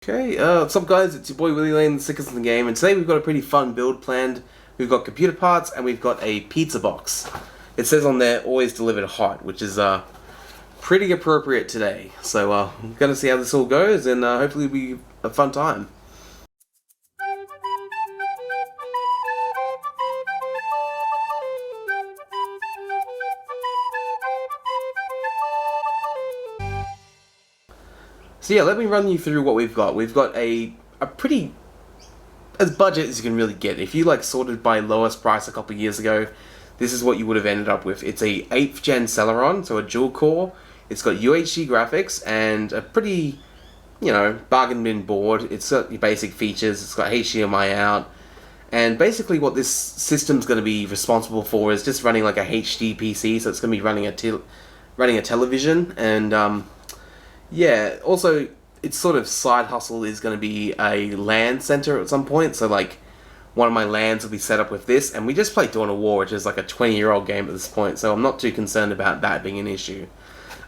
Okay, what's up guys, it's your boy Willie Lane, the sickest in the game, and today we've got a pretty fun build planned. We've got computer parts and we've got a pizza box. It says on there, always delivered hot, which is pretty appropriate today. So we're gonna see how this all goes, and hopefully it'll be a fun time. So yeah, let me run you through what we've got. We've got a pretty, as budget as you can really get. If you like sorted by lowest price a couple of years ago, this is what you would have ended up with. It's a 8th gen Celeron, so a dual core. It's got UHD graphics and a pretty, bargain bin board. It's got your basic features. It's got HDMI out. And basically what this system's going to be responsible for is just running like a HD PC, so it's going to be running a television. And yeah, also its sort of side hustle is going to be a LAN center at some point. So like one of my LANs will be set up with this, and we just play Dawn of War, which is like a 20-year-old game at this point, so I'm not too concerned about that being an issue.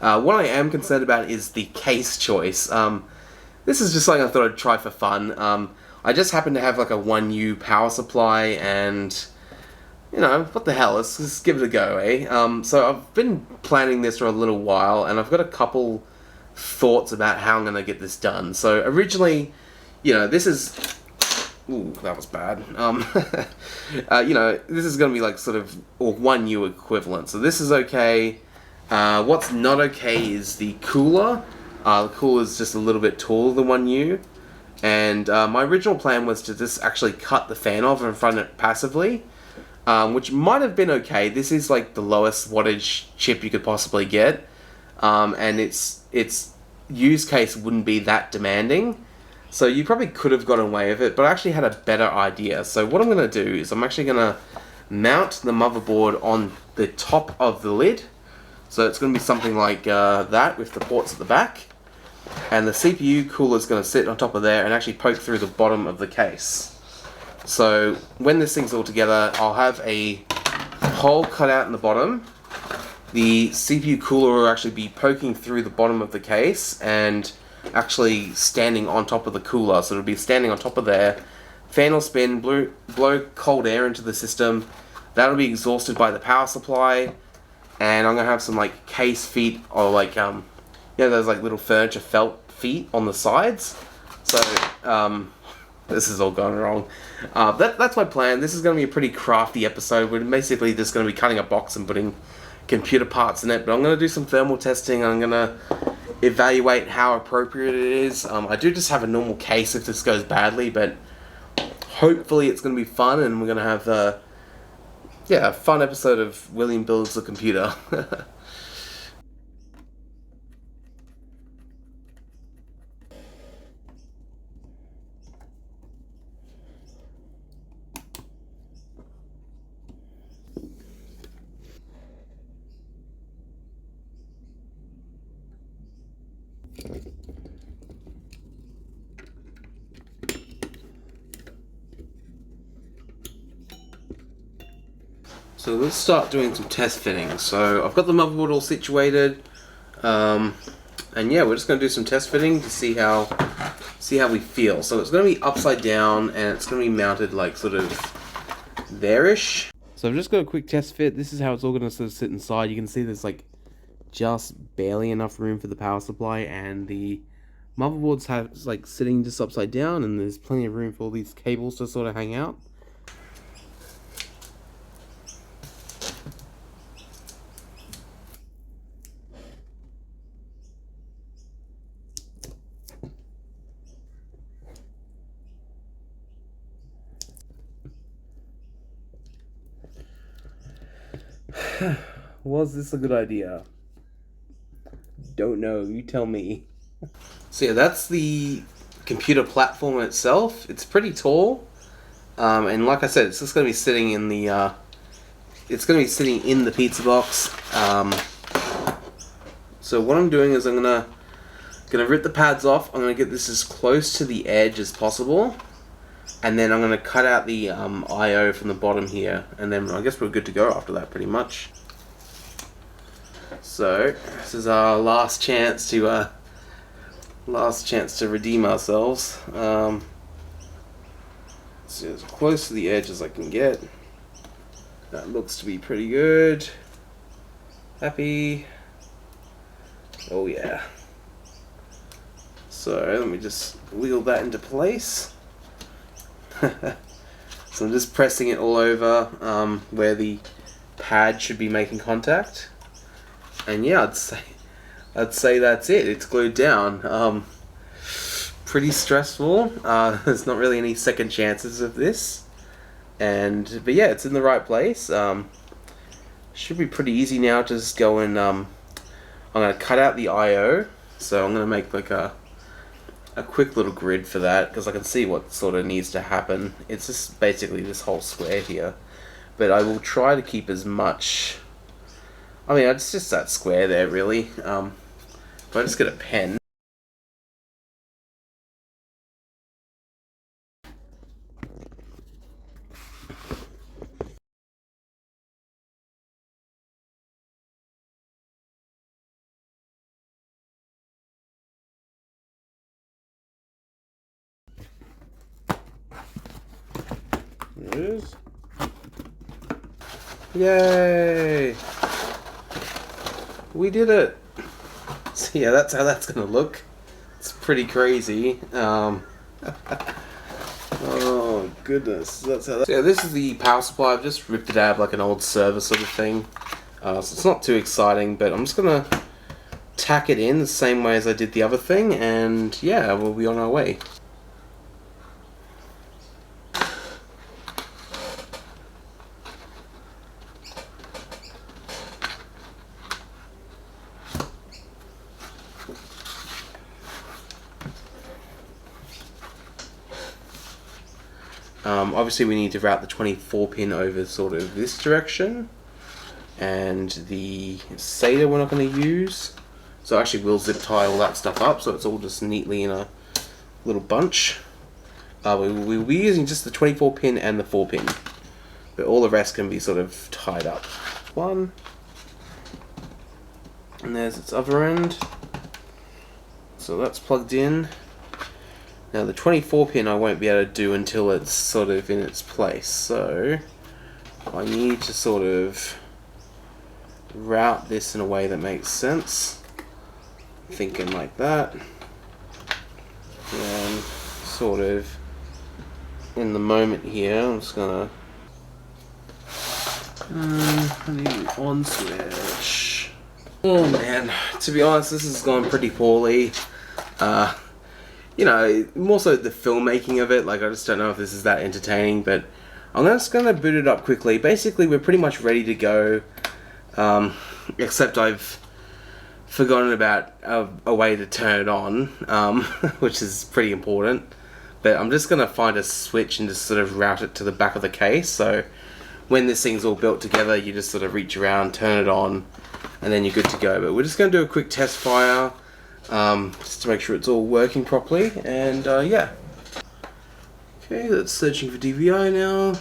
What I am concerned about is the case choice. This is just something I thought I'd try for fun. I just happen to have like a 1U power supply, and what the hell, let's just give it a go, eh? So I've been planning this for a little while, and I've got a couple thoughts about how I'm going to get this done. So originally, this is... Ooh, that was bad. This is going to be like sort of or 1U equivalent. So this is okay. What's not okay is the cooler. The cooler is just a little bit taller than 1U. And my original plan was to just actually cut the fan off and run it passively, which might have been okay. This is like the lowest wattage chip you could possibly get. And its use case wouldn't be that demanding, so you probably could have gotten away with it, but I actually had a better idea. So what I'm going to do is I'm actually going to mount the motherboard on the top of the lid, so it's going to be something like that with the ports at the back, and the CPU cooler is going to sit on top of there and actually poke through the bottom of the case. So when this thing's all together, I'll have a hole cut out in the bottom. The CPU cooler will actually be poking through the bottom of the case and actually standing on top of the cooler. So it'll be standing on top of there. Fan will spin, blow cold air into the system. That'll be exhausted by the power supply. And I'm going to have some like case feet, or like, those like little furniture felt feet on the sides. So, this is all going wrong. That's my plan. This is going to be a pretty crafty episode. We're basically just going to be cutting a box and putting computer parts in it, but I'm going to do some thermal testing. I'm going to evaluate how appropriate it is. I do just have a normal case if this goes badly, but hopefully it's going to be fun, and we're going to have a fun episode of William Builds the Computer. So let's start doing some test fitting. So I've got the motherboard all situated, and yeah, we're just going to do some test fitting to see how we feel. So it's going to be upside down, and it's going to be mounted like sort of there-ish. So I've just got a quick test fit. This is how it's all going to sort of sit inside. You can see there's like just barely enough room for the power supply, and the motherboard's like sitting just upside down, and there's plenty of room for all these cables to sort of hang out. Was this a good idea? Don't know, you tell me. So yeah, that's the computer platform itself. It's pretty tall, and like I said, it's just going to be sitting in the pizza box. So what I'm doing is I'm gonna rip the pads off. I'm gonna get this as close to the edge as possible, and then I'm gonna cut out the I/O from the bottom here, and then I guess we're good to go after that, pretty much. So this is our last chance to Last chance to redeem ourselves. So as close to the edge as I can get. That looks to be pretty good. Happy. Oh yeah. So let me just wheel that into place. So I'm just pressing it all over where the pad should be making contact. And yeah, I'd say that's it. It's glued down. Pretty stressful. There's not really any second chances of this. But yeah, it's in the right place. Should be pretty easy now. Just go and I'm gonna cut out the I/O. So I'm gonna make like a quick little grid for that because I can see what sort of needs to happen. It's just basically this whole square here. But I will try to keep as much. I mean, it's just that square there, really. If I just get a pen. There it is. Yay! We did it! So yeah, that's how that's gonna look. It's pretty crazy. Oh goodness, that's how that. So yeah, this is the power supply. I've just ripped it out of like an old server sort of thing. So it's not too exciting, but I'm just gonna tack it in the same way as I did the other thing, and yeah, we'll be on our way. Obviously we need to route the 24 pin over sort of this direction, and the SATA we're not going to use, so actually we'll zip tie all that stuff up so it's all just neatly in a little bunch. We'll be using just the 24 pin and the 4 pin, but all the rest can be sort of tied up. One, and there's its other end, so that's plugged in. Now the 24 pin I won't be able to do until it's sort of in its place, so I need to sort of route this in a way that makes sense. Thinking like that. And sort of in the moment here, I'm just gonna I need an on switch. Oh man, to be honest, this has gone pretty poorly. You know, more so the filmmaking of it, like I just don't know if this is that entertaining, but I'm just going to boot it up quickly. Basically, we're pretty much ready to go, except I've forgotten about a way to turn it on, which is pretty important. But I'm just going to find a switch and just sort of route it to the back of the case, so when this thing's all built together, you just sort of reach around, turn it on, and then you're good to go. But we're just going to do a quick test fire. Just to make sure it's all working properly, and yeah. Okay, that's searching for DVI now,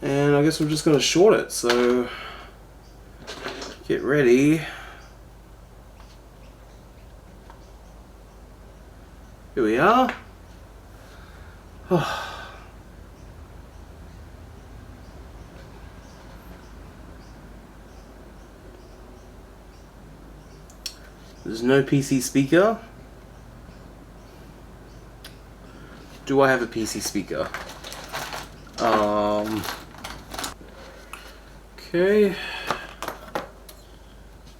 and I guess we're just going to short it, so get ready. Here we are. Oh. There's no PC speaker. Do I have a PC speaker? Okay.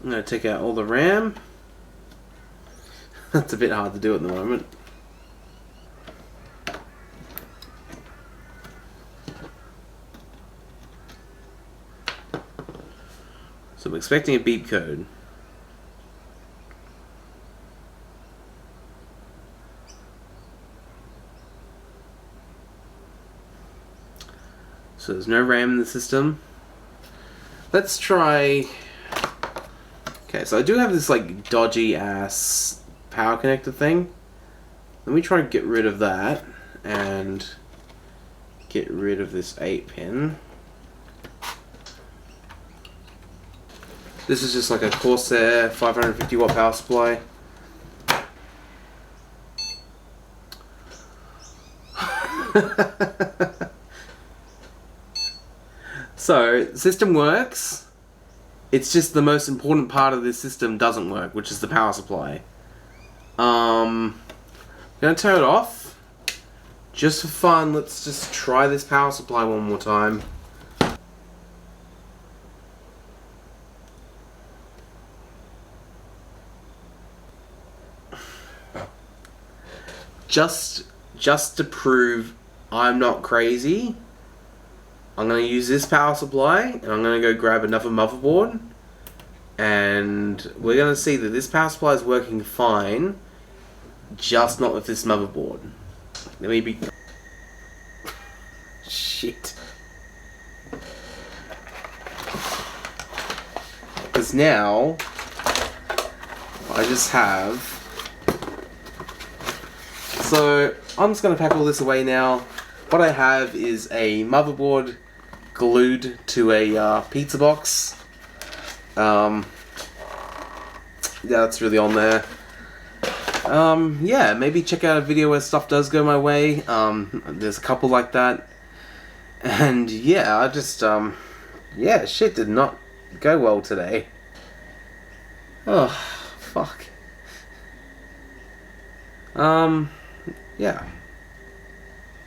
I'm going to take out all the RAM. That's a bit hard to do at the moment. So I'm expecting a beep code. So there's no RAM in the system. Let's try... Okay, so I do have this like dodgy ass power connector thing. Let me try to get rid of that and get rid of this 8 pin. This is just like a Corsair 550 watt power supply. So, the system works. It's just the most important part of this system doesn't work, which is the power supply. I'm gonna turn it off. Just for fun, let's just try this power supply one more time. Just to prove I'm not crazy, I'm going to use this power supply and I'm going to go grab another motherboard, and we're going to see that this power supply is working fine, just not with this motherboard. Let me be... Shit. Because now I just have... So, I'm just going to pack all this away now. What I have is a motherboard glued to a pizza box. Yeah, that's really on there. Yeah, maybe check out a video where stuff does go my way. There's a couple like that. And yeah, I just, yeah, shit did not go well today. Oh, fuck. Yeah.